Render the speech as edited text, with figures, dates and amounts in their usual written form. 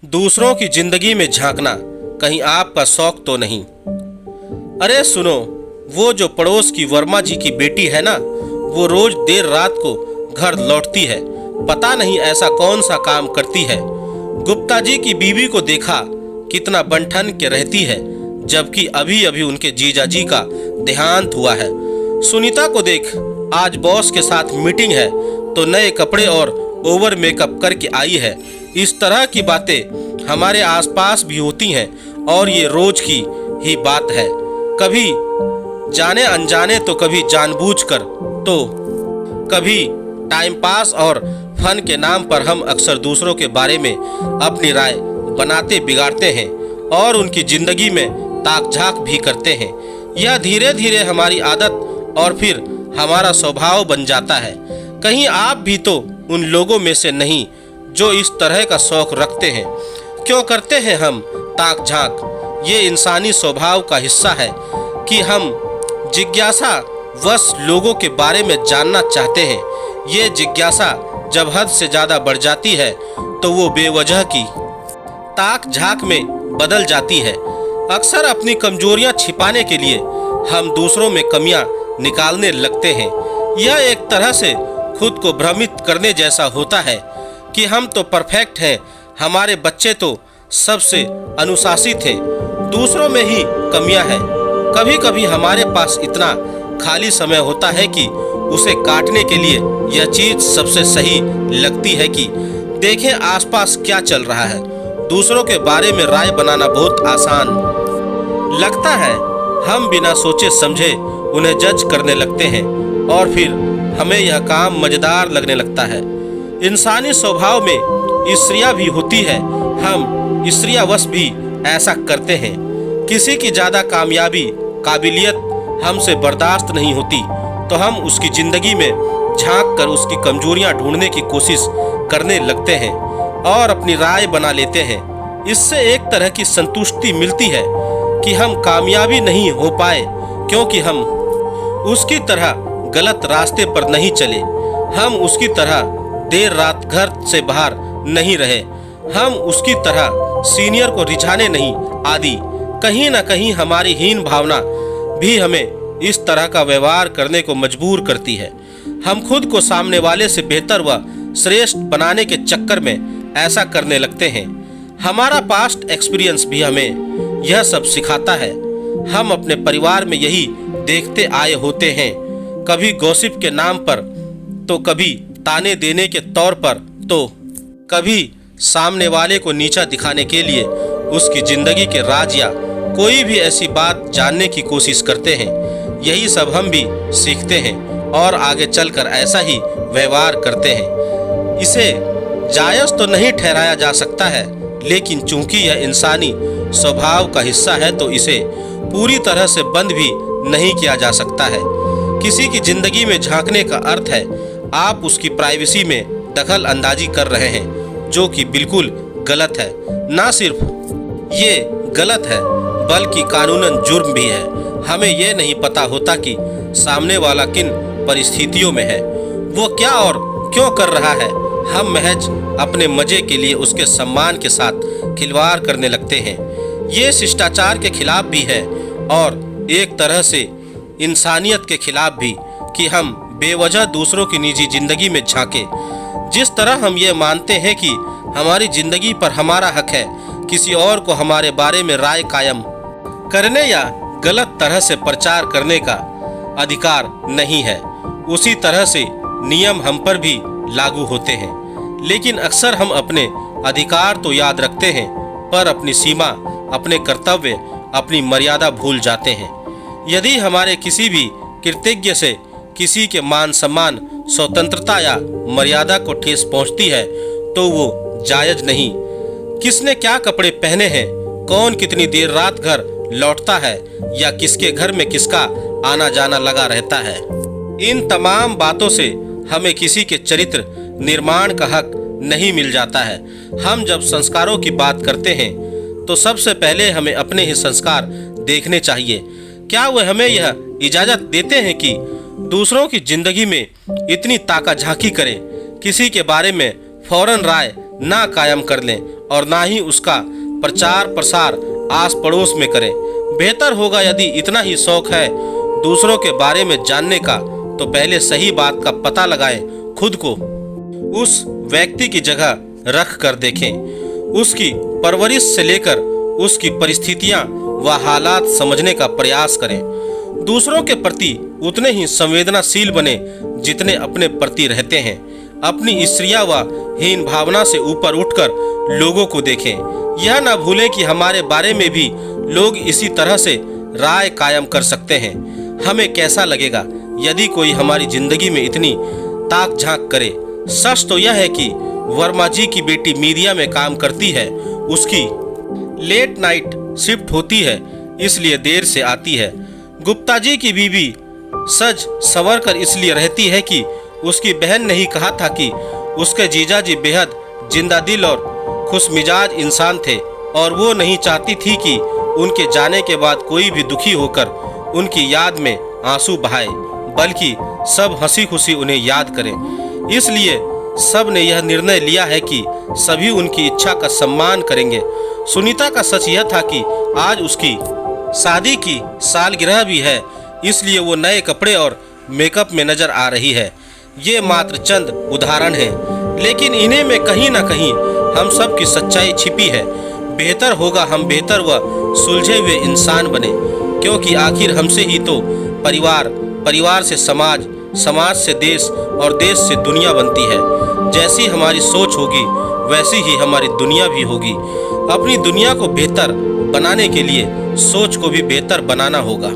दूसरों की जिंदगी में झांकना कहीं आपका शौक तो नहीं? अरे सुनो, वो जो पड़ोस की वर्मा जी की बेटी है ना, वो रोज देर रात को घर लौटती है। पता नहीं ऐसा कौन सा काम करती है। गुप्ता जी की बीवी को देखा, कितना बनठन के रहती है, जबकि अभी अभी उनके जीजा जी का देहांत हुआ है। सुनीता को देख, आज बॉस के साथ मीटिंग है तो नए कपड़े और ओवर मेकअप करके आई है। इस तरह की बातें हमारे आसपास भी होती हैं और ये रोज की ही बात है। कभी जाने अनजाने तो कभी जानबूझकर, तो कभी टाइम पास और फन के नाम पर हम अक्सर दूसरों के बारे में अपनी राय बनाते बिगाड़ते हैं और उनकी जिंदगी में ताक झांक भी करते हैं। यह धीरे धीरे हमारी आदत और फिर हमारा स्वभाव बन जाता है। कहीं आप भी तो उन लोगों में से नहीं जो इस तरह का शौक रखते हैं? क्यों करते हैं हम ताक झांक? ये इंसानी स्वभाव का हिस्सा है कि हम जिज्ञासा वश लोगों के बारे में जानना चाहते हैं। ये जिज्ञासा जब हद से ज़्यादा बढ़ जाती है तो वो बेवजह की ताक झांक में बदल जाती है। अक्सर अपनी कमजोरियां छिपाने के लिए हम दूसरों में कमियां निकालने लगते हैं। यह एक तरह से खुद को भ्रमित करने जैसा होता है कि हम तो परफेक्ट हैं, हमारे बच्चे तो सबसे अनुशासित हैं, दूसरों में ही कमियां हैं। कभी कभी हमारे पास इतना खाली समय होता है कि उसे काटने के लिए यह चीज सबसे सही लगती है कि देखें आसपास क्या चल रहा है। दूसरों के बारे में राय बनाना बहुत आसान लगता है। हम बिना सोचे समझे उन्हें जज करने लगते हैं और फिर हमें यह काम मजेदार लगने लगता है। इंसानी स्वभाव में ईर्ष्या भी होती है। हम ईर्ष्यावश भी ऐसा करते हैं। किसी की ज़्यादा कामयाबी काबिलियत हमसे बर्दाश्त नहीं होती तो हम उसकी ज़िंदगी में झांक कर उसकी कमजोरियां ढूंढने की कोशिश करने लगते हैं और अपनी राय बना लेते हैं। इससे एक तरह की संतुष्टि मिलती है कि हम कामयाबी नहीं हो पाए, क्योंकि हम उसकी तरह गलत रास्ते पर नहीं चले, हम उसकी तरह देर रात घर से बाहर नहीं रहे, हम उसकी तरह सीनियर को रिझाने नहीं आदि। कहीं ना कहीं हमारी हीन भावना भी हमें इस तरह का व्यवहार करने को मजबूर करती है। हम खुद को सामने वाले से बेहतर व श्रेष्ठ बनाने के चक्कर में ऐसा करने लगते हैं। हमारा पास्ट एक्सपीरियंस भी हमें यह सब सिखाता है। हम अपने परिवार में यही देखते आए होते हैं, कभी गॉसिप के नाम पर तो कभी ताने देने के तौर पर, तो कभी सामने वाले को नीचा दिखाने के लिए उसकी जिंदगी के राज या कोई भी ऐसी बात जानने की कोशिश करते हैं। यही सब हम भी सीखते हैं और आगे चलकर ऐसा ही व्यवहार करते हैं। इसे जायज़ तो नहीं ठहराया जा सकता है, लेकिन चूंकि यह इंसानी स्वभाव का हिस्सा है तो इसे पूरी तरह से बंद भी नहीं किया जा सकता है। किसी की जिंदगी में झांकने का अर्थ है आप उसकी प्राइवेसी में दखल अंदाजी कर रहे हैं, जो कि बिल्कुल गलत है। ना सिर्फ ये गलत है बल्कि कानूनन जुर्म भी है। हमें ये नहीं पता होता कि सामने वाला किन परिस्थितियों में है, वो क्या और क्यों कर रहा है। हम महज अपने मजे के लिए उसके सम्मान के साथ खिलवाड़ करने लगते हैं। ये शिष्टाचार के खिलाफ भी है और एक तरह से इंसानियत के खिलाफ भी कि हम बेवजह दूसरों की निजी जिंदगी में झांके। जिस तरह हम ये मानते हैं कि हमारी जिंदगी पर हमारा हक है, किसी और को हमारे बारे में राय कायम करने या गलत तरह से प्रचार करने का अधिकार नहीं है, उसी तरह से नियम हम पर भी लागू होते हैं। लेकिन अक्सर हम अपने अधिकार तो याद रखते हैं पर अपनी सीमा, अपने कर्तव्य, अपनी मर्यादा भूल जाते हैं। यदि हमारे किसी भी कृतज्ञ से किसी के मान सम्मान, स्वतंत्रता या मर्यादा को ठेस पहुंचती है तो वो जायज नहीं। किसने क्या कपड़े पहने हैं, कौन कितनी देर रात घर लौटता है या किसके घर में किसका आना जाना लगा रहता है, इन तमाम बातों से हमें किसी के चरित्र निर्माण का हक नहीं मिल जाता है। हम जब संस्कारों की बात करते हैं तो सबसे पहले हमें अपने ही संस्कार देखने चाहिए। क्या वे हमें यह इजाज़त देते हैं कि दूसरों की जिंदगी में इतनी ताका झांकी करें, किसी के बारे में फौरन राय ना कायम कर लें और ना ही उसका प्रचार प्रसार आस पड़ोस में करें। बेहतर होगा यदि इतना ही शौक है दूसरों के बारे में जानने का तो पहले सही बात का पता लगाएं, खुद को उस व्यक्ति की जगह रख कर देखें, उसकी परवरिश से लेकर उसकी परिस्थितियां व हालात समझने का प्रयास करें। दूसरों के प्रति उतने ही संवेदनाशील बने जितने अपने प्रति रहते हैं। अपनी स्त्रियां व हीन भावना से ऊपर उठकर लोगों को देखें। यह ना भूलें कि हमारे बारे में भी लोग इसी तरह से राय कायम कर सकते हैं। हमें कैसा लगेगा यदि कोई हमारी जिंदगी में इतनी ताक झांक करे। सच तो यह है कि वर्मा जी की बेटी मीडिया में काम करती है, उसकी लेट नाइट शिफ्ट होती है इसलिए देर से आती है। गुप्ता जी की बीवी सज संवर कर इसलिए रहती है कि उसकी बहन ने ही कहा था कि उसके जीजा जी बेहद जिंदा दिल और खुशमिजाज इंसान थे और वो नहीं चाहती थी कि उनके जाने के बाद कोई भी दुखी होकर उनकी याद में आंसू बहाए, बल्कि सब हंसी खुशी उन्हें याद करें। इसलिए सब ने यह निर्णय लिया है कि सभी उनकी इच्छा का सम्मान करेंगे। सुनीता का सच यह था कि आज उसकी शादी की सालगिरह भी है, इसलिए वो नए कपड़े और मेकअप में नजर आ रही है। ये मात्र चंद उदाहरण हैं, लेकिन इन्हें में कहीं ना कहीं हम सब की सच्चाई छिपी है। बेहतर होगा हम बेहतर व सुलझे हुए इंसान बने, क्योंकि आखिर हमसे ही तो परिवार, परिवार से समाज, समाज से देश और देश से दुनिया बनती है। जैसी हमारी सोच होगी वैसी ही हमारी दुनिया भी होगी। अपनी दुनिया को बेहतर बनाने के लिए सोच को भी बेहतर बनाना होगा।